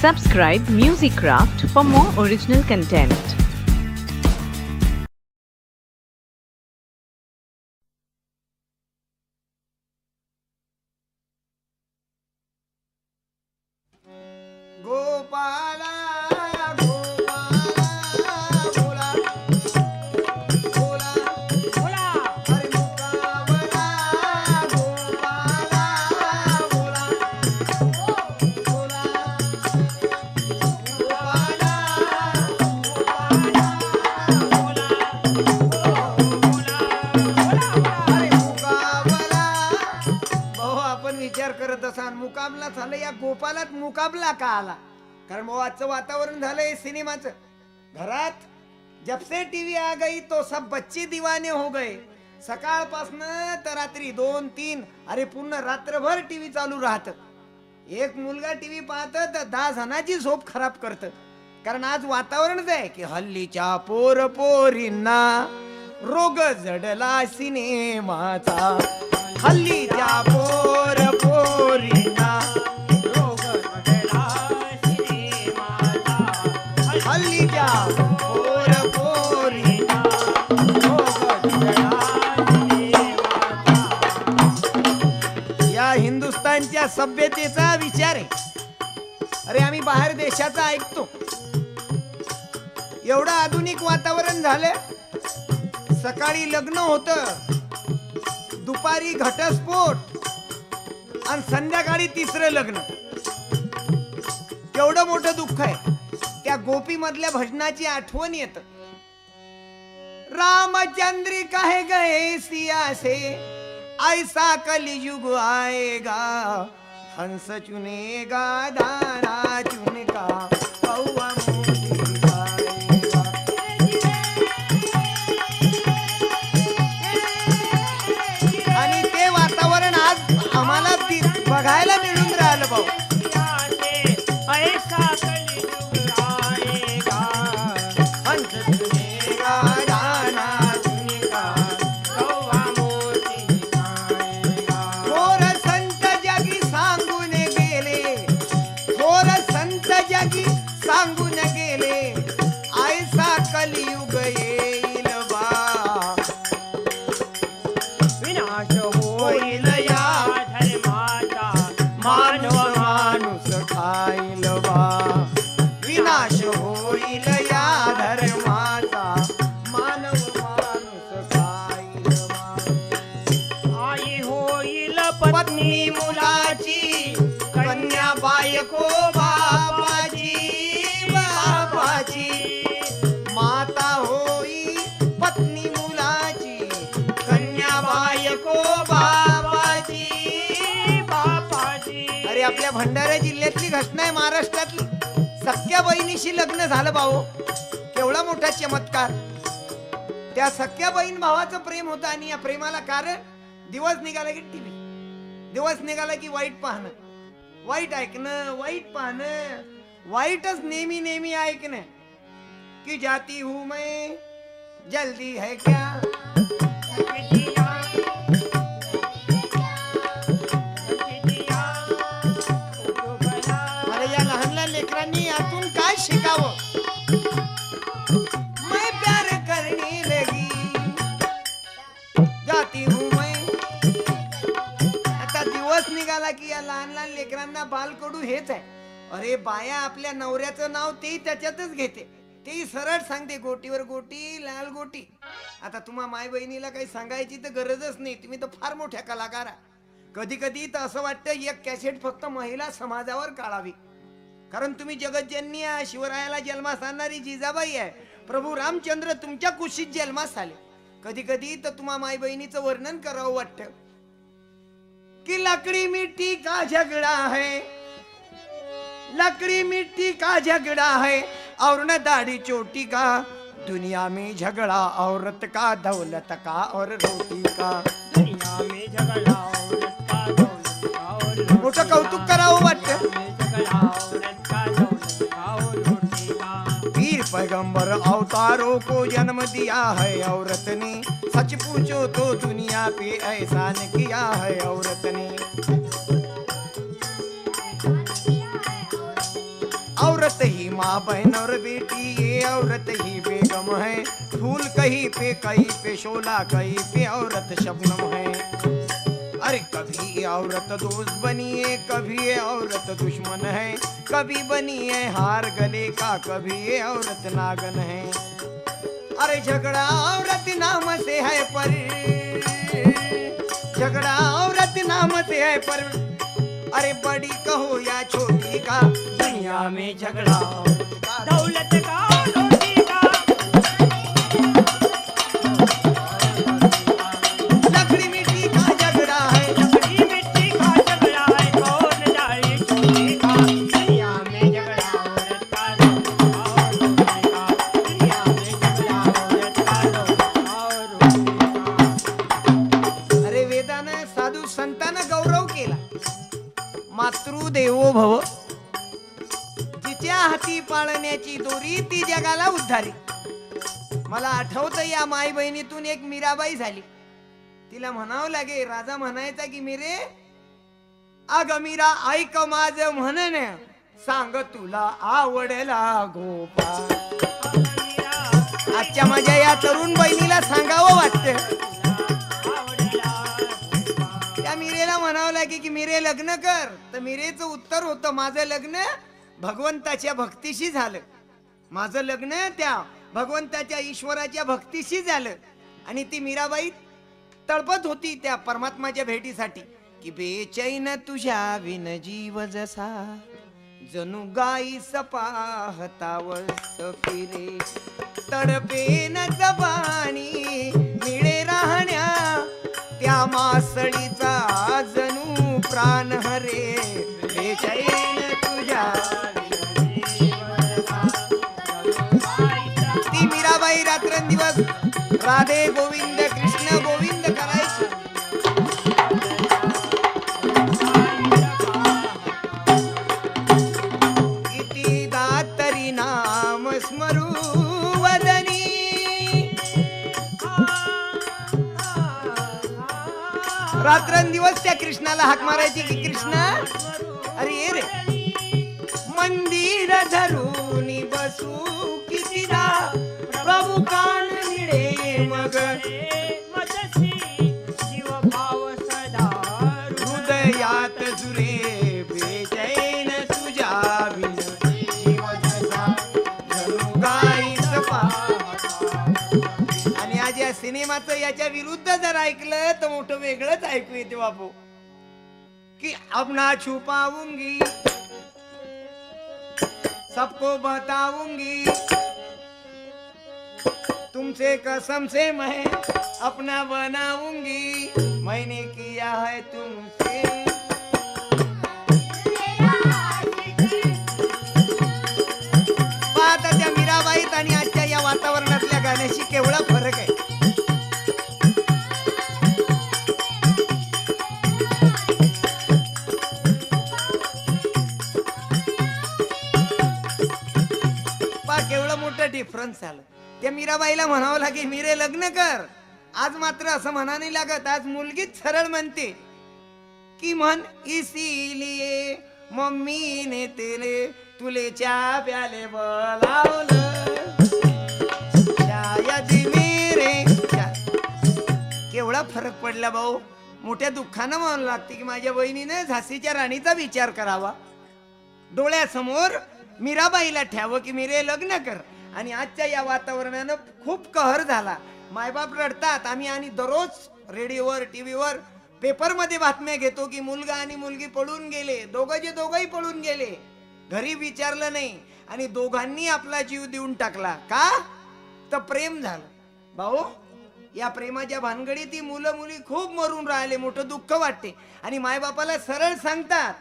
Subscribe Musicraft for more original content. Gopala Gopala बोला बोला हरे मुकाबला गोपाला बोला बोला गोपाला हरे मुकाबला. भाऊ आपण विचार करत असाल मुकाबला झाला या गोपालात मुकाबला का आला. कारण भाऊ आजचं वातावरण झालंय सिनेमाचं. घरात जब से टीवी आ गई तो सब बच्चे दीवाने हो गए. सकाळपासून तर रात्री 2-3 अरे पूर्ण रात्रभर टीव्ही चालू राहत. एक मुलगा टीव्ही पाहत तर 10 जणांची झोप खराब करत. कारण आज वातावरणच आहे की हल्लीच्या पोर पोरींना रोग जडला सिनेमाचा. हल्लीच्या पोर पोरींना रोग जडला सिनेमाचा. हल्लीच्या पोर पोरींना रोग जडला सिनेमाचा. या हिंदुस्थानच्या सभ्यतेचा विचार आहे. अरे आम्ही बाहेर देशाचा ऐकतो. एवढं आधुनिक वातावरण झालं. सकाळी लग्न होतं, दुपारी घटस्फोट आणि संध्याकाळी तिसरं लग्न. केवढं मोठं दुःख आहे. त्या गोपी मधल्या भजनाची आठवण येत. रामचंद्रिका है गए सिया से ऐसा कलयुग आएगा. हंस चुनेगा दाना चुनका कौवा मोती खाएगा. आणि ते वातावरण आज आम्हाला बघायला मिळून राहिलं भाऊ. हंस चुनेगा दाना चुनका कौवा मोती खाएगा. थोर संत जगी सांगून गेले. थोर संत जगी सांगून गेले. ऐसा कलियुग येईल बा. विनाश होईल या धर्माचा मानव माणूस खाईल बा. विनाश होईल या धर्माचा मानव माणूस खाईल बा. आई होईल पत्नी मुलाची कन्या बायको बापाची. बापाची माता होई पत्नी मुलाची कन्या बायको बापाची. बापाची. अरे आपल्या भंडारा जिल्ह्यातली घटना आहे. महाराष्ट्रातली सख्या बहिणीशी लग्न झालं भाऊ. केवढा मोठा चमत्कार. त्या सख्या बहीण भावाचं प्रेम होतं. आणि या प्रेमाला कारण दिवस निघाला की टीव्ही. दिवस निघाला की वाईट पाहणं, वाईट ऐकणं, वाईट पाहणं, वाईटच नेहमी नेहमी ऐकणं. की जाती हूं मैं जल्दी है क्या. अरे या लहान लहान लेकरांनी यातून काय शिकावं. मैं प्यार करने लगी जाती हूं मैं. आता दिवस निघाला की या लहान लहान लेकरांना बालकडू हेच आहे. अरे बाया आपल्या नवऱ्याचं नाव ते त्याच्यातच घेते. ते सरळ सांगते गोटीवर गोटी लाल गोटी. आता तुम्हा माय बहिणीला काही सांगायची तर गरजच नाही. तुम्ही तर फार मोठ्या कलाकार. कधी कधी तर असं वाटतं एक कॅसेट फक्त महिला समाजावर काढावी. कारण तुम्ही जगतजननी आहे. शिवरायाला जन्मास आणणारी जिजाबाई आहे. प्रभू रामचंद्र तुमच्या कुशीत जन्मास आले. कधी कधी तर तुम्हा माय बहिणीचं वर्णन करावं वाटतं. कि लकड़ी मिट्टी का झगड़ा है. लकड़ी मिट्टी का झगड़ा है और न दाढ़ी चोटी का. दुनिया में झगड़ा औरत का दौलत का और रोटी का. दुनिया में झगड़ा औरत का दौलत का और मोठं कौतुक करावं वाटतं. वीर पैगंबर अवतारों को जन्म दिया है औरत ने. सच पूछो तो दुनिया पे एहसान किया है औरत ने. औरत ही माँ बहन और बेटी, ये औरत ही बेगम है। फूल कहीं पे शोला कहीं पे औरत शबनम है। अरे कभी ये औरत दोस्त बनी है, कभी ये औरत दुश्मन है। कभी बनी है हार गले का, कभी ये औरत नागन है। अरे झगड़ा औरत नाम से है पर, झगड़ा औरत नाम से है पर, अरे बड़ी कहो या छोटी का, दुनिया में झगड़ा दौलत का रोटी का, लकड़ी मिट्टी का झगड़ा है। लकड़ी मिट्टी का झगड़ा है, कौन जाए छोटे का, दुनिया में झगड़ा औरत का और रोटी का, दुनिया में झगड़ा औरत का और रोटी का। अरे वेदानं साधू संतांना गौरव केला। मातृदेवो भव, जिच्या हाती पाळण्याची दोरी ती जगाला उद्धारी. मला आठवतं या माई बहिणीतून एक मीराबाई झाली. तिला म्हणावं लागे, राजा म्हणायचा की मिरे, अग मीरा ऐक माझ म्हणणे, सांग तुला आवडला गोपाळ. आजच्या माझ्या या तरुण बहिणीला सांगावं वाटतं. त्या मिरेला म्हणावं लागे की मिरे लग्न कर. तर मिरेचं उत्तर होतं, माझं लग्न भगवंताच्या भक्तीशी झालं. माझं लग्न त्या भगवंताच्या ईश्वराच्या भक्तीशी झालं. आणि ती मीराबाई तळपत होती त्या परमात्माच्या भेटीसाठी की बेचैन तुझ्या विन जीव जसा, जणू गाई सपाहतावस फिरे. तडपेन जबानी मिळे राहण्या, त्या मासळीचा जणू प्राण हरे. बेचैन तुझ्या ती मीराबाई रात्रंदिवस राधे गोविंद कृष्ण गोविंद करायची. किती दातरी नाम स्मरू वदनी, रात्रंदिवस त्या कृष्णाला हाक मारायची की कृष्णा अरे ये रे. मंदिर धरून बसू कितीदा, प्रभू कान मिळे मग जीव भाव सदा हृदयात जुरे. बेचैन तुझ्या विन जीव जसा, जणू गाईच पाहता. आणि आज या सिनेमाचं याच्या विरुद्ध जर ऐकलं तर मोठं वेगळंच ऐकू येते बापू. कि अब ना छुपाऊंगी, सबको बताऊंगी, तुमसे कसम से मैं अपना बनाऊंगी, मैंने किया है तुमसे. पाहता त्या मीराबाईत आणि आजच्या या वातावरणातल्या गाण्याशी केवढा फरक आहे. केवढं मोठं डिफरन्स आलं. त्या मीराबाईला म्हणावं लागे मीरे लग्न कर. आज मात्र असं म्हणा नाही लागत. आज मुलगीच सरळ म्हणते की म्हण, इसीलिए मम्मी ने तेरे तुले चहा प्याले बोलावलं, शायद मेरे. केवढा फरक पडला भाऊ. मोठ्या दुःखानं म्हणावं लागते की माझ्या बहिणीने झाशीच्या राणीचा विचार करावा. डोळ्यासमोर मीराबाईला ठेव की मिरे लग्न कर. आणि आजच्या या वातावरणानं खूप कहर झाला. मायबाप रडतात. आम्ही आणि दररोज रेडिओवर टीव्हीवर पेपरमध्ये बातम्या घेतो की मुलगा आणि मुलगी पळून गेले. दोघंही पळून गेले. घरी विचारलं नाही आणि दोघांनी आपला जीव देऊन टाकला. का तर प्रेम झालं. भाऊ या प्रेमाच्या भानगडीत ती मुलं मुली खूप मरून राहिले. मोठं दुःख वाटते. आणि मायबापाला सरळ सांगतात,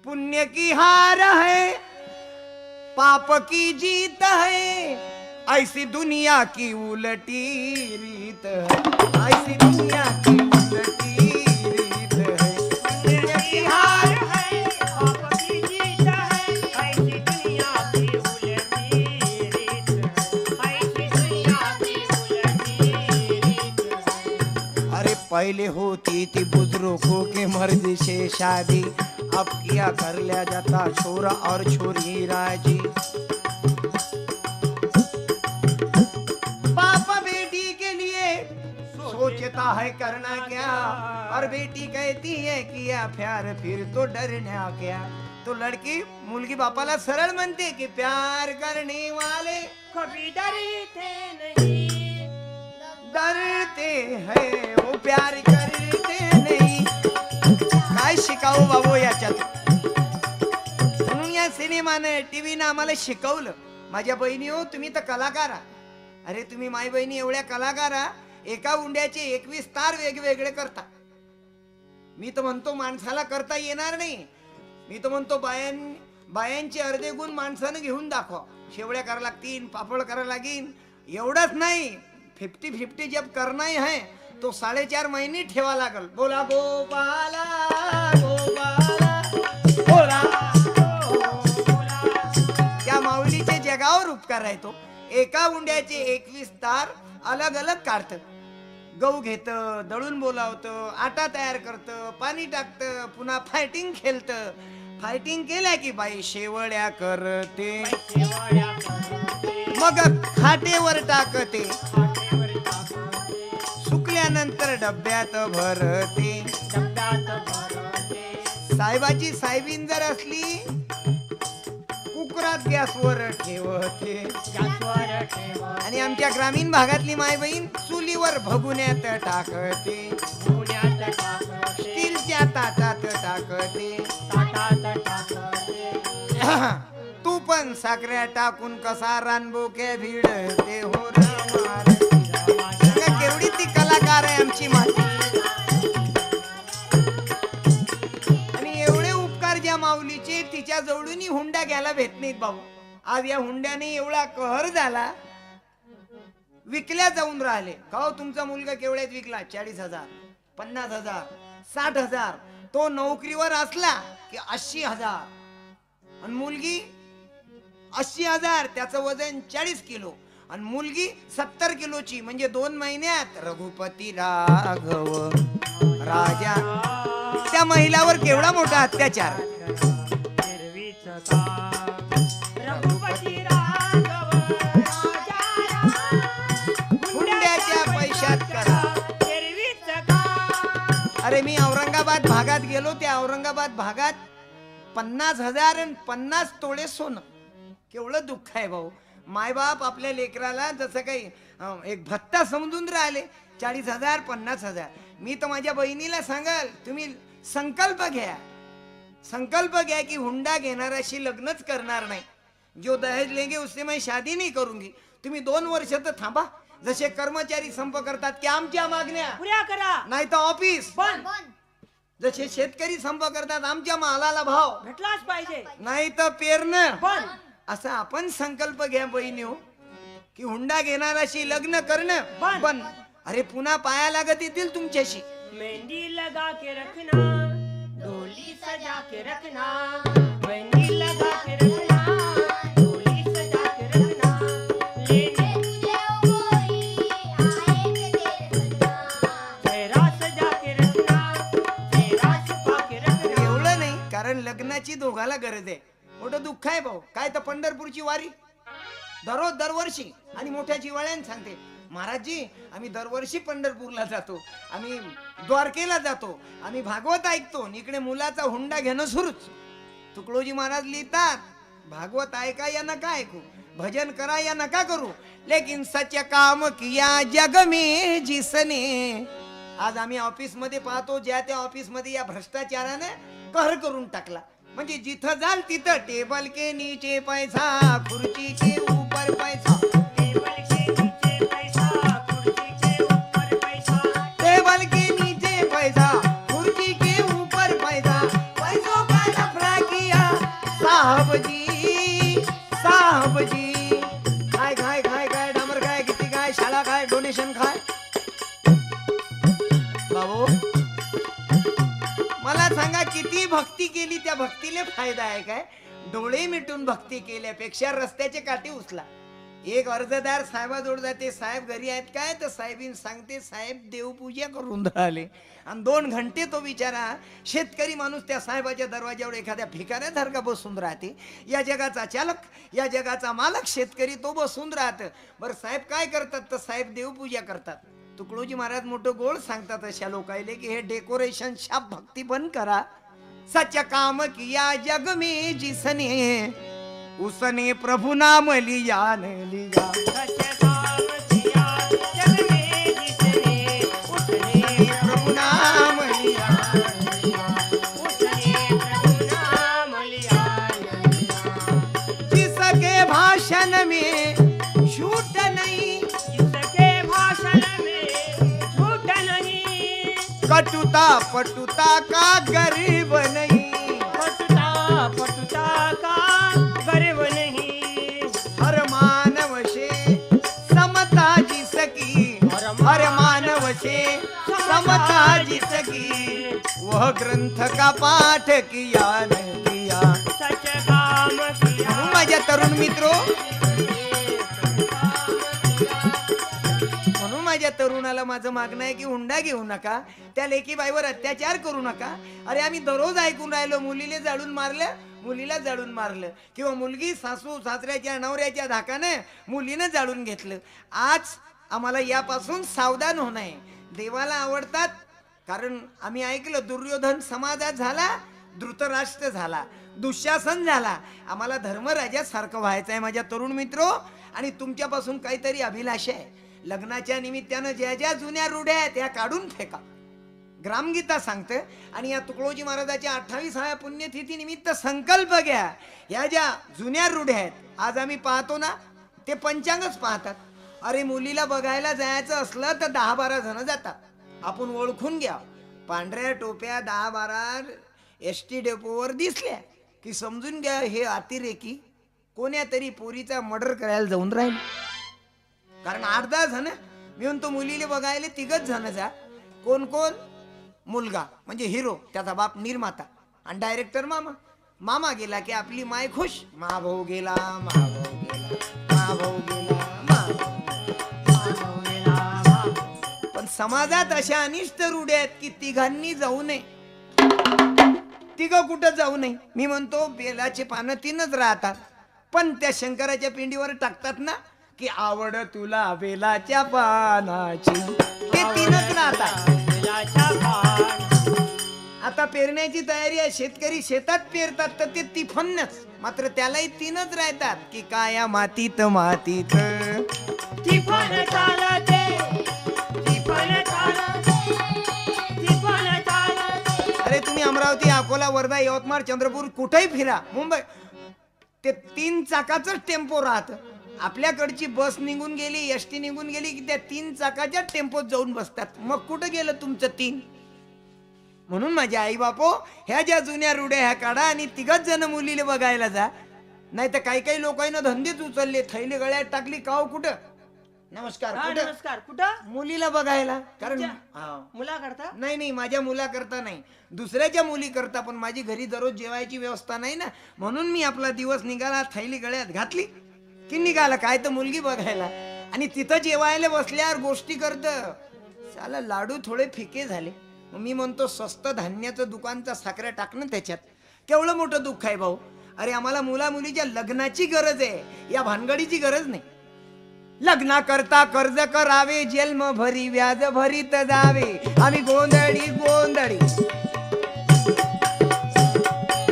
पुण्य की हार है, पाप की जीत है, ऐसी दुनिया की उलटी रीत है, ऐसी दुनिया की उलटी रीत है. पुण्य की हार है, पाप की जीत है, ऐसी दुनिया की उलटी रीत है, ऐसी दुनिया की उलटी रीत है. अरे पहले होती थी बुजुर्गों के मर्द से शादी, अब किया कर लिया जाता छोरा और छोरी राजी। बाप बेटी के लिए सोचता है करना क्या, और बेटी कहती है किया प्यार फिर तो डरना क्या। तो लड़की मुलगी बापाला सरळ म्हणते की प्यार करने वाले कभी डरते नहीं, डरते हैं वो प्यार करते नाही। काय शिकावं बाबू याच्यात, म्हणून या सिनेमानं टीव्हीनं आम्हाला शिकवलं। माझ्या बहिणी हो तुम्ही तर कलाकार आहात। अरे तुम्ही माय बहिणी एवढ्या कलाकार आहात, एका उंड्याचे 21 तार वेगवेगळे करता। मी तर म्हणतो माणसाला करता येणार नाही, मी तर म्हणतो बायांचे अर्धे गुण माणसानं घेऊन दाखवा। शेवड्या करायला लागतील, पापड करायला लागेल, एवढंच नाही 50-50 जब करना ही है तो 4.5 महिने ठेवा लागल। बोला गोपाला गोपाला बोला त्या माऊलीचे जगावर उपकार आहे। तो एका उंड्याचे 21 तार अलग अलग काढत, गहू घेत, दळून बोलावतं, आटा तयार करतं, पाणी टाकतं, पुन्हा फायटिंग खेळतं। फायटिंग केल्या की बाई शेवड्या करते, शेवड्या करते, मग खाटेवर टाकते, खाटेवर टाकते, सुकल्यानंतर डब्यात भरते। डब्यात भरते, साहेबाची साहेबीन जर असली कुकरात गॅसवर ठेवते, गॅसवर ठेवते, आणि आमच्या ग्रामीण भागातली माय बहीण चुलीवर भगुन्यात टाकते, पुण्यात टाकते, स्टीलच्या ताटात टाकते। ताटात टाकते, तू पण साखऱ्या टाकून कसा रानबोके भिडते हो रे केवढी ती कलाकार आहे आमची माती। आणि एवढे उपकार ज्या माऊलीचे तिच्या जवळून हुंडा घ्यायला भेट नाहीत बाबू। आज या हुंड्याने एवढा कहर झाला, विकल्या जाऊन राहिले। का हो तुमचा मुलगा केवढ्यात विकला? 40,000, 50,000, 60,000। तो नोकरीवर असला की 80,000, आणि मुलगी 80,000, त्याचं वजन 40 किलो, आणि मुलगी 70 किलोची, म्हणजे 2 महिन्यात रघुपती राघव राजा। त्या महिलावर केवढा मोठा अत्याचार। हिरवीच का रघुपती राघव राजा राम, हुंड्याच्या पैशात करा। हिरवीच का। अरे मी औरंगाबाद भागात गेलो, त्या औरंगाबाद भागात 50,000 आणि 50 तोळे सोनं। केवढं दुःख आहे भाऊ। मायबाप आपल्या लेकराला जसं काही एक भत्ता समजून राहिले। 40,000, 50,000। मी तर माझ्या बहिणीला सांगाल तुम्ही संकल्प घ्या, संकल्प घ्या की हुंडा घेणाऱ्याशी लग्नच करणार नाही। जो दहेज लेंगे उससे मैं शादी नहीं करूंगी। तुम्ही 2 वर्ष तर थांबा। जसे कर्मचारी संप करतात की आमच्या मागण्या पुऱ्या करा, नाही तर ऑफिस पण जसे शेतकरी संप करतात आमच्या मालाला भाव भेटलाच पाहिजे, नाही तर पेरणं। पण असा आपण संकल्प घ्या बहिणी हो की हुंडा घेणाराशी लग्न करणं बंद। पण अरे पुन्हा पाया लागत येतील तुमच्याशी। मेहंदी लगा के रखना, डोली सजा के रखना, मेहंदी लगा के रखना, डोली सजा के रखना, लेने चेहरा सजा के रखना, चेहरा छुपा के रखना। एवढं नाही, कारण लग्नाची दोघाला गरज आहे। मोठं दुःख आहे भाऊ। काय तर पंढरपूरची वारी दरवर्षी, आणि मोठ्या जिवाळ्याने सांगते महाराजजी आम्ही दरवर्षी पंढरपूरला जातो, आम्ही द्वारकेला जातो, आम्ही भागवत ऐकतो, इकडे मुलाचा हुंडा घेणं सुरूच। तुकडोजी महाराज लिहितात भागवत ऐका या नका ऐकू, भजन करा या नका करू, लेकिन सच काम किया जग में जिसने। आज आम्ही ऑफिस मध्ये पाहतो, ज्या त्या ऑफिस मध्ये या भ्रष्टाचाराने कहर करून टाकला। म्हणजे जिथं जाल तिथं टेबल के नीचे पैसा, खुर्ची के ऊपर पैसा, टेबल के नीचे पैसा, कुर्सी के ऊपर पैसा, टेबल के नीचे पैसा, खुर्ची के ऊपर पैसा, पैसों का लफड़ा किया साहब जी, साहब जी। काय काय काय काय डामर काय, किती काय, शाळा काय, डोनेशन काय। बाबू मला सांगा किती भक्ती केली, त्या भक्तीले फायदा आहे काय? डोळे मिटून भक्ती केल्यापेक्षा रस्त्याचे काठी उचला। एक अर्जदार साहेबाजवळ जाते, साहेब घरी आहेत काय? तर साहेबीन सांगते साहेब देवपूजा करून राहिले. आणि 2 घंटे तो बिचारा शेतकरी माणूस त्या साहेबाच्या दरवाज्यावर एखाद्या भिकाऱ्यासारखा बसून राहते. या जगाचा चालक, या जगाचा मालक शेतकरी तो बसून राहत. बरं साहेब काय करतात? तर साहेब देवपूजा करतात. तुकडोजी महाराज मोठं गोड सांगतात अशा लोकायले की हे डेकोरेशन शाप भक्ती बंद करा. सच काम किया जग में जिसने उसने प्रभु नाम लिया न लिया. सच काम किया जग में जिसने उसने प्रभु नाम लिया उसने प्रभु नाम लिया. जिसके भाषण में झूठ नहीं, जिसके भाषण में झूठ नहीं, कटुता पटुता का गर्व नहीं. पटुता पटुता का गर्व नहीं. हर मानव से समता जिसकी, हर मानव से समता जिसकी, वह ग्रंथ का पाठ किया न किया. सच काम किया म्हणून माझ्या तरुण मित्रो, म्हणून माझ्या तरुणाला माझं मागणं आहे की हुंडा घेऊ नका, त्या लेकीबाईवर अत्याचार करू नका. अरे आम्ही दररोज ऐकून राहिलो मुलीला जाळून मारलं, मुलीला जाळून मारलं, किंवा मुलगी सासू सासऱ्याच्या नवऱ्याच्या धाकाने मुलीनं जाळून घेतलं. आज आम्हाला यापासून सावधान होणं आहे. देवाला आवडतात कारण आम्ही ऐकलं दुर्योधन समाजात झाला, धृतराष्ट्र झाला, दुःशासन झाला. आम्हाला धर्मराजासारखं व्हायचं आहे माझ्या तरुण मित्रो. आणि तुमच्यापासून काहीतरी अभिलाषा आहे. लग्नाच्या निमित्तानं ज्या ज्या जुन्या रूढ्या आहेत त्या काढून फेका. ग्रामगीता सांगते. आणि या तुकडोजी महाराजाच्या 28व्या पुण्यतिथी निमित्त संकल्प घ्या. या ज्या जुन्या रूढ्या आहेत आज आम्ही पाहतो ना, ते पंचांगच पाहतात. अरे मुलीला बघायला जायचं असलं तर 10-12 जण जातात. आपण ओळखून घ्या. पांढऱ्या टोप्या 10-12 एसटी डेपोवर दिसल्या की समजून घ्या हे अतिरेकी कोण्या तरी पोरीचा मर्डर करायला जाऊन राहिले. कारण 8-10 जण मी म्हणतो मुलीला बघायला 3 जण जा. कोण कोण? मुलगा म्हणजे हिरो, त्याचा बाप निर्माता, आणि डायरेक्टर मामा. मामा गेला की आपली माय खुश. मा भाऊ गेला, मा भाऊ गेला, मा भाऊ गेला, मा भाऊ गेला. पण समाजात अशा अनिष्ट रूढी आहेत की तिघांनी जाऊ नये. तिघं कुठं जाऊ नये. मी म्हणतो बेलाचे पानं 3च राहतात, पण त्या शंकराच्या पिंडीवर टाकतात ना की आवड तुला बेलाच्या पानाची, ते 3च राहतात. आता पेरण्याची तयारी आहे, शेतकरी शेतात पेरतात तर ते तिफन्नच, मात्र त्यालाही 3च राहतात की काया मातीत मातीत तिफन चालते, तिफन चालते, तिफन चालते. अरे तुम्ही अमरावती, अकोला, वर्धा, यवतमाळ, चंद्रपूर कुठेही फिरा, मुंबई, ते 3 चाकाच टेम्पो राहत. आपल्याकडची बस निघून गेली, एसटी निघून गेली की त्या 3 चाकाच्या टेम्पोत जाऊन बसतात. मग कुठं गेलं तुमचं 3? म्हणून माझ्या आई बापो, ह्या ज्या जुन्या रूढ्या ह्या काढा आणि 3 जण मुलीला बघायला जा. नाही तर काही काही लोकांना धंदेच उचलले, थैली गळ्यात टाकली, काव कुठं नमस्कार हा, कुठं? नमस्कार कुठं? मुलीला बघायला. कारण मुला करता? नाही नाही, माझ्या मुला करता नाही, दुसऱ्याच्या मुली करता. पण माझी घरी दररोज जेवायची व्यवस्था नाही ना, म्हणून मी आपला दिवस निघाला, थैली गळ्यात घातली की निघाला. काय तर मुलगी बघायला. आणि तिथं जेवायला बसल्यावर गोष्टी करत साला लाडू थोडे फिके झाले. मग मी म्हणतो स्वस्त धान्याचं दुकानचा साखऱ्या टाकणं त्याच्यात केवढं मोठं दुःख आहे भाऊ. अरे आम्हाला मुला मुलीच्या लग्नाची गरज आहे, या भानगडीची गरज नाही. लग्ना करता कर्ज करावे, जन्म भरी व्याज भरीत जावे. आम्ही गोंधळी गोंधळी,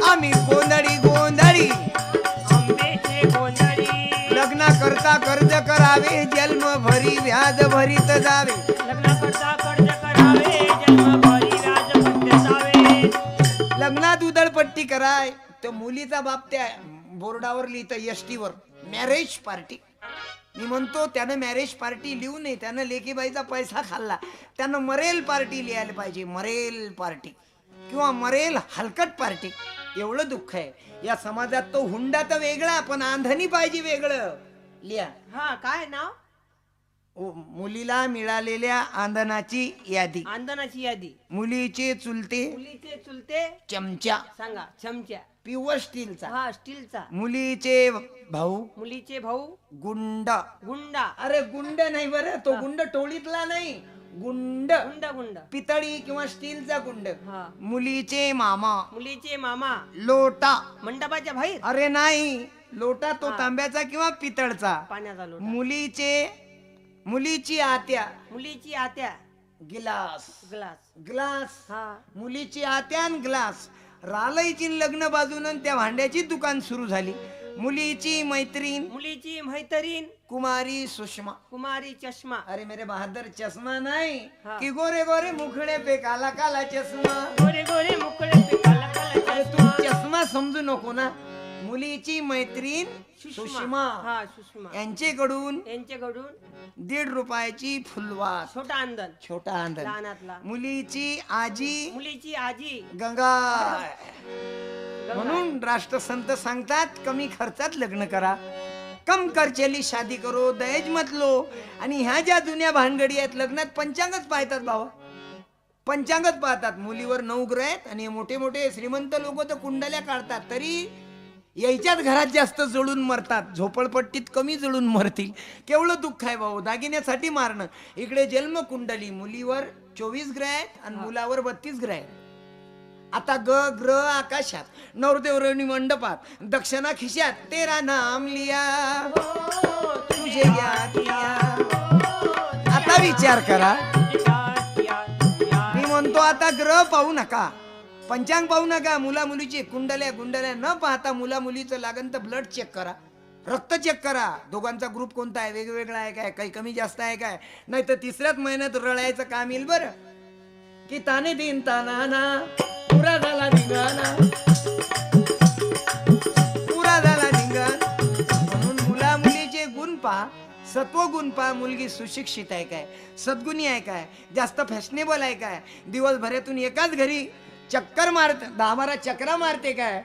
आम्ही गोंधळी गोंधळी, आंब्याचे गोंधळी. लग्ना करता कर्ज करावे, जन्म भरी व्याज भरीत जावे. लग्न करता कर्ज करावे, जन्म भरी व्याज भरीत जावे. लग्नात उधळपट्टी कराय. तर मुलीचा बाप त्या बोर्डावर लिहितं एसटीवर मॅरेज पार्टी. मी म्हणतो त्यानं मॅरेज पार्टी लिहू नये, त्यानं लेकीबाईचा पैसा खाल्ला. त्यानं मरेल पार्टी लिहायला पाहिजे, मरेल पार्टी किंवा मरेल हलकट पार्टी. एवढं दुःख आहे या समाजात. तो हुंडा तर वेगळा, पण आंधणी पाहिजे वेगळं. लिहा. हा, काय नाव? मुलीला मिळालेल्या आंदणाची यादी, आंदणाची यादी, मुलीचे चुलते मुलीचे चुलते चमचा सांगा, चमचा, प्युअर स्टीलचा, हा स्टीलचा, मुलीचे भाऊ मुलीचे भाऊ गुंड. गुंडा, अरे गुंड नाही बरं, तो गुंड टोळीतला नाही, गुंड गुंडा गुंड, पितळी किंवा स्टीलचा गुंड. हा, मुलीचे मामा मुलीचे मामा लोटा. मंडपाच्या बाहेर अरे नाही, लोटा तो तांब्याचा किंवा पितळचा. पाण्याचा लोटा, मुलीची आत्या मुलीची आत्या गिलास, ग्लास, ग्लास. हा, मुलीची आत्या आणि ग्लास. रालईची लग्न बाजून त्या भांड्याची दुकान सुरू झाली. मुलीची मैत्रीण मुलीची मैत्रीण कुमारी सुषमा. कुमारी चष्मा, अरे मेरे बहादर चष्मा नाही हा. की गोरे गोरे मुखडे पे काला काला चष्मा. गोरे गोरे मुकळे पे काला काला अरे तू चष्मा समजू नको ना. मुलीची मैत्रीण सुषमा हा, सुषमा यांच्याकडून यांच्याकडून 1.5 रुपयाची फुलवास, छोटा अंदन, छोटा अंधन. लहानातला. मुलीची आजी मुलीची आजी गंगा. गंगा. म्हणून राष्ट्रसंत सांगतात कमी खर्चात लग्न करा, कम खर्चेली शादी करो, दहेज मत लो. आणि ह्या ज्या जुन्या भानगडी आहेत लग्नात पंचांगच पाहतात बाबा, पंचांगच पाहतात. मुलीवर 9 ग्रह आहेत आणि मोठे मोठे श्रीमंत लोक तर कुंडल्या काढतात, तरी यायच्याच घरात जास्त जळून मरतात, झोपडपट्टीत कमी जळून मरतील. केवढं दुःख आहे भाऊ, दागिन्यासाठी मारणं. इकडे जन्म कुंडली मुलीवर 24 ग्रह आहेत आणि मुलावर 32 ग्रह आहेत. आता ग्रह आकाशात, नवरदेवरणी मंडपात, दक्षिणा खिशात, तेरा नाम लिया तुझे याद किया. आता विचार करा, मी म्हणतो आता ग्रह पाहू नका, पंचांग पाहू नका, मुला मुलीची कुंडल्या गुंडल्या न पाहता मुला मुलीचं लागन तर ब्लड चेक करा, रक्त चेक करा, दोघांचा ग्रुप कोणता आहे, वेगवेगळा आहे काय, काही कमी जास्त आहे काय. नाही तर तिसऱ्याच महिन्यात रळायचं काम येईल बरं. की ताने दिन ताना पुरा झाला धिंगाणा, पुरा झाला धिंगाणा. म्हणून मुला मुलीचे गुण पहा, सत्व गुण पहा. मुलगी सुशिक्षित आहे काय, सद्गुणी आहे काय, जास्त फॅशनेबल आहे काय, दिवसभरातून एकाच घरी चक्कर मारते, 10-12 चक्रा मारते काय,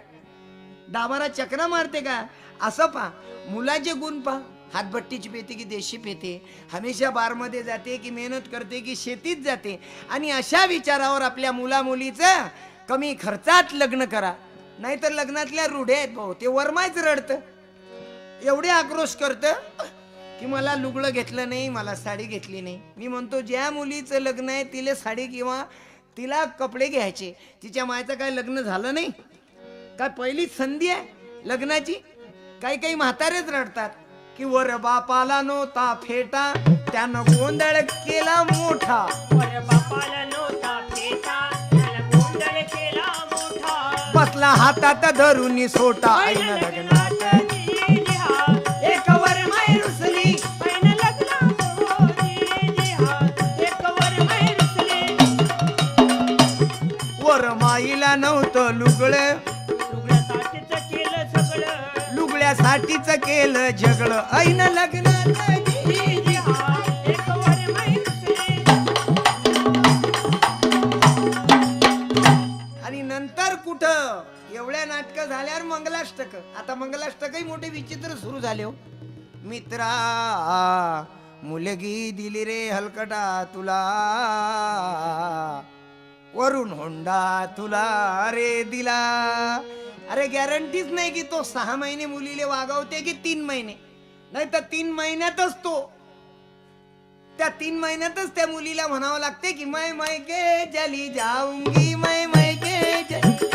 10-12 चक्रा मारते काय, असं पहा. मुलाचे गुण पहा, हातभट्टीची पेते की देशी पेते, हमेशा बारमध्ये जाते की मेहनत करते की शेतीत जाते. आणि अशा विचारावर आपल्या मुला मुलीचं कमी खर्चात लग्न करा. नाहीतर लग्नातल्या रूढे आहेत भाऊ, ते वरमायच रडतं, एवढे आक्रोश करतं की मला लुगडं घेतलं नाही, मला साडी घेतली नाही. मी म्हणतो ज्या मुलीचं लग्न आहे तिला साडी किंवा तिला कपडे घ्यायचे, तिच्या मायचं काय लग्न झालं नाही काय, पहिलीच संधी आहे लग्नाची. काही काही म्हातारेच रडतात की वर बापाला नव्हता फेटा, त्यानं गोंधळ केला मोठा. वर बापाला नव्हता फेटा, त्याला गोंधळ केला मोठा. बसला हातात धरून सोटा, ऐन लग्नात एक वर माय रुसली, ऐन लग्नात एक वर माय रुसली. वर माईला नव्हतं लुगडं, लुगड्यासाठीच केलं सगळं, लुगड्यासाठीच केलं झगडं, ऐन लग्नात एक वर माय रुसली. आणि नंतर कुठं एवढ्या नाटकं झाल्यावर मंगलाष्टक. आता मंगलाष्टकही मोठे विचित्र सुरू झाले हो. मित्रा मुलगी दिली रे हलकटा तुला, वरून होंडा तुला रे दिला. अरे गॅरंटीच नाही की तो 6 महिने मुलीले वागवते की 3 महिने, नाही तर 3 महिन्यातच तो, त्या 3 महिन्यातच त्या मुलीला म्हणावं लागते की मैं मैके चली जाऊंगी, मैं मैके चली.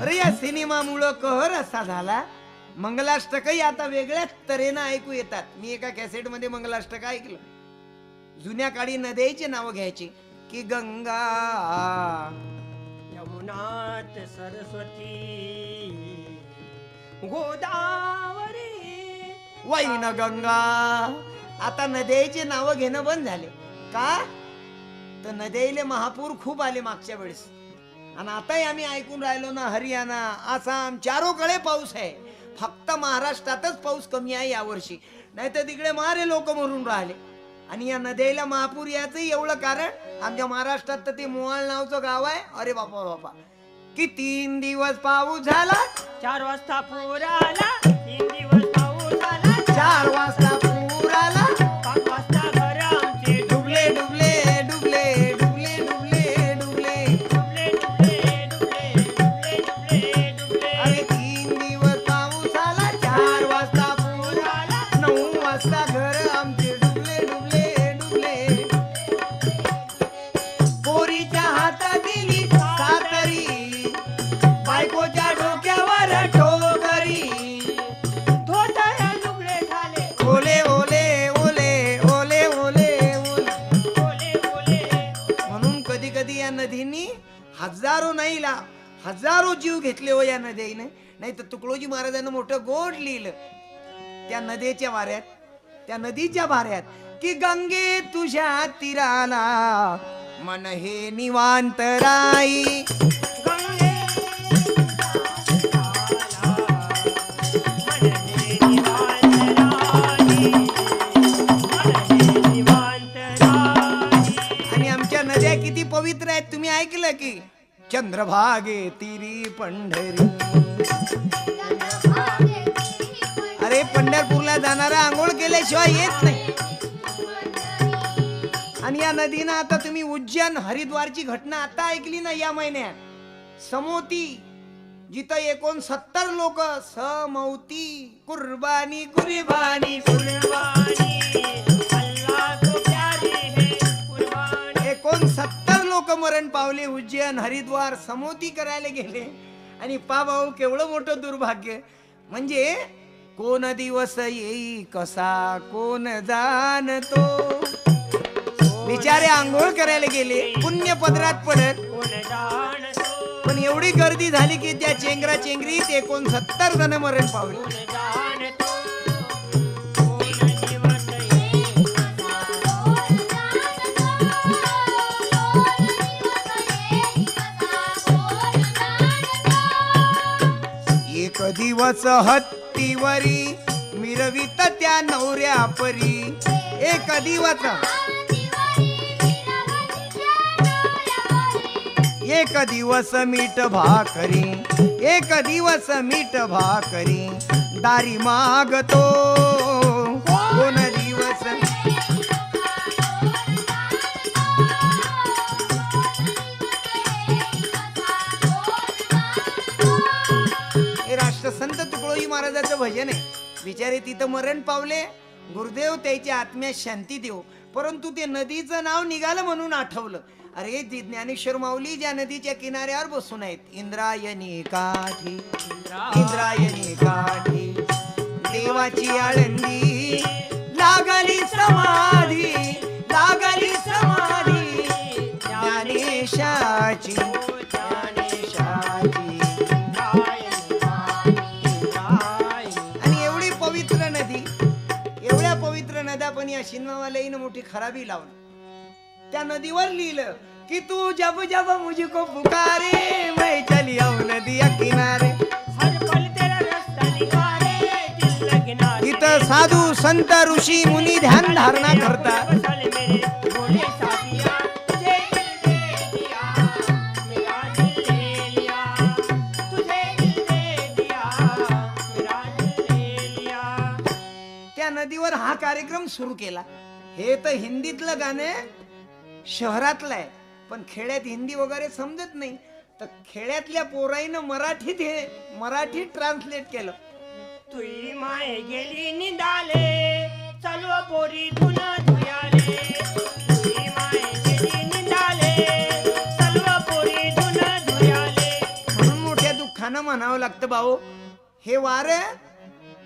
अरे या सिनेमामुळं कहर असा झाला. मंगलाष्टकही आता वेगळ्याच तऱ्हेनं ऐकू येतात. मी एका कॅसेट मध्ये मंगलाष्टक ऐकलं. जुन्या काळी नद्याचे नाव घ्यायचे की गंगा, यमुनात सरस्वती, गोदावरी, वैन गंगा. आता नद्याचे नाव घेणं बंद झाले का, तर नद्याले महापूर खूप आले मागच्या वेळेस. आणि आताही आम्ही ऐकून राहिलो ना, हरियाणा, आसाम चारोकडे पाऊस आहे. फक्त महाराष्ट्रातच पाऊस कमी आहे यावर्षी, नाही तर तिकडे मारे लोक मरून राहिले. आणि या नद्याला महापूर याचं एवढं कारण, आमच्या महाराष्ट्रात तर ते मोवाळ नावचं गाव आहे. अरे बापा बापा, की 3 दिवस पाऊस झाला, 4 वाजता पूर आला, 3 दिवस हजारो नाही हजारो जीव घेतले हो या नदीने. नाही तर तुकडोजी महाराजांना मोठं गोड लिहिलं त्या नदीच्या वाऱ्यात, त्या नदीच्या भाऱ्यात की गंगे तुझ्या तीराला मन हे निवांत राई. गंगे मनहे निवांत राई, मनहे निवांत राई. आणि आमच्या नद्या किती पवित्र आहेत तुम्ही ऐकलं की चंद्रभागे तिरी पंढरी. अरे पंढरपूरला जाणारा आंघोळ केल्याशिवाय येत नाही. आणि या नदीनं आता तुम्ही उज्जैन हरिद्वारची घटना आता ऐकली ना या महिन्यात. समोती जिथं 69 लोक समौती कुर्बानी कुर्बानी कुर्बानी अल्लाह को प्यारी है कुर्बानी. 69 लोक मरण पावले. उज्जैन हरिद्वार समोती करायला गेले. आणि पा भाऊ केवढं मोठं दुर्भाग्य. म्हणजे कोण दिवस येई कसा कोण जाणतो. बिचारे आंघोळ करायला गेले पुण्य पदरात पडत. कोण जाणतो, पण एवढी गर्दी झाली की त्या चेंगरा चेंगरीत 69 जण मरण पावले. कोण जाणतो, कोण दिवस येईल एक दिवस हत्तीवरी मिरवित त्या नवऱ्या परी. एक दिवस एक दिवस मीठ भाकरी, एक दिवस मीठ भाकरी दारी मागतो. कोण दिवस हे राष्ट्रसंत तुकडोजी महाराजाचं भजन आहे. बिचारे तिथं मरण पावले. गुरुदेव त्याच्या आत्म्यात शांती देव. परंतु ते नदीचं नाव निघालं म्हणून आठवलं. अरे ती ज्ञानेश्वर माऊली ज्या नदीच्या किनाऱ्यावर बसून आहेत. इंद्रायणी काठी इंद्रायणी काठी देवाची आळंदी लागली समाधी लागली समाधी ज्ञानेशाची ज्ञानेशाची. आणि एवढी पवित्र नदी, एवढ्या पवित्र नद्या पण या शिन्मावाल्याईनं मोठी खराबी लावली. त्या नदीवर लिहिलं की तू जब जब मुझको पुकारे मैं चली आऊ नदिया किनारे. हर पल तेरा रास्ता निहारे, दिल लगना इथं साधू संत ऋषी मुनी ध्यान धारणा करतात. बसल मेरे भोले साथिया, तुझे दिल दे दिया, मेरा दिल ले लिया, तुझे दिल दे दिया, मेरा दिल ले लिया. त्या नदीवर हा कार्यक्रम सुरू केला. हे तर हिंदीतलं गाणं शहरातलं आहे. पण खेड्यात हिंदी वगैरे समजत नाही. तर खेड्यातल्या पोराईनं मराठीत ट्रान्सलेट केलं. तुई माय गेली निंदाले, चलो पोरी धुन धुयाले. तुई माय गेली निंदाले, चलो पोरी धुन धुयाले. म्हणून मोठ्या दुःखानं म्हणावं लागतं भाऊ. हे वारं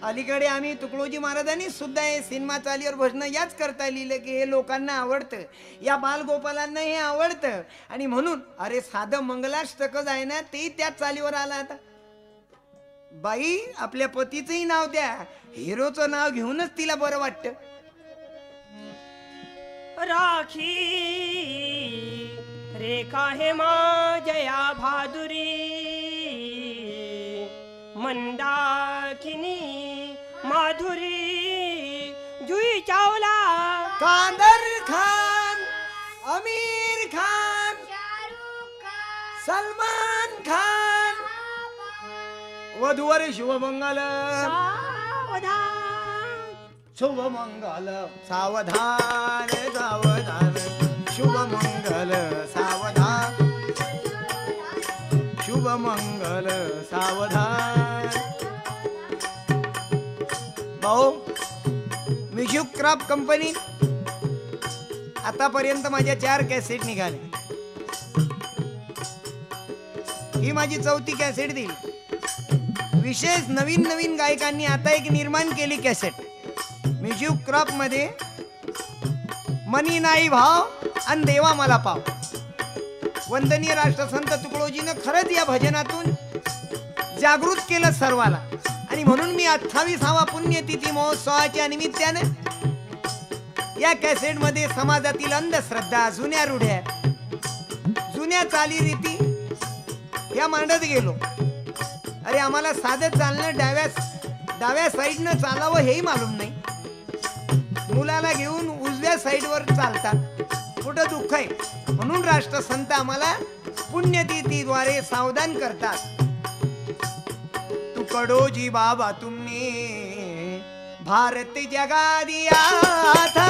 अलीकडे आम्ही तुकडोजी महाराजांनी सुद्धा हे सिनेमा चालीवर भजन याच करता लिहिलं की हे लोकांना आवडतं. या बालगोपालांना हे आवडतं. आणि म्हणून अरे साधं मंगलाष्टकच आहे ना तेही त्याच चालीवर आला. आता बाई आपल्या पतीचंही नाव द्या, हिरोचं नाव घेऊनच तिला बरं वाटतं. राखी रेखा हे माझया भादुरी, मंदाकिनी माधुरी, जुई चावला कादर खान, आमिर खान, सलमान खान. वधूवर शुभमंगल शुभमंगल सावधान सावधान शुभमंगल सावधान शुभमंगल सावधान. भाऊ म्युझिक क्राफ्ट कंपनी आतापर्यंत माझ्या 4 कॅसेट निघाले. ही माझी 4थी कॅसेट दिली. विशेष नवीन नवीन गायकांनी आता एक निर्माण केली कॅसेट म्युझिक क्रॉप मध्ये, मनी नाही भाव आणि देवा मला पाव. वंदनीय राष्ट्रसंत तुकडोजीनं खरंच या भजनातून जागृत केलं सर्वाला. आणि म्हणून मी 28वा पुण्यतिथी महोत्सवाच्या निमित्ताने या कॅसेट मध्ये समाजातील अंधश्रद्धा, जुन्या रूढ्या, जुन्या चालीरीती या मांडत गेलो. अरे आम्हाला साधं चालणं डाव्या साईडनं चालावं हेही मालूम नाही. मुलाला घेऊन उजव्या साईडवर चालतात. कुठं दुःख आहे. म्हणून राष्ट्रसंत आम्हाला पुण्यतिथीद्वारे सावधान करतात. तुकडोजी बाबा तुमने भारत जगा दिया था,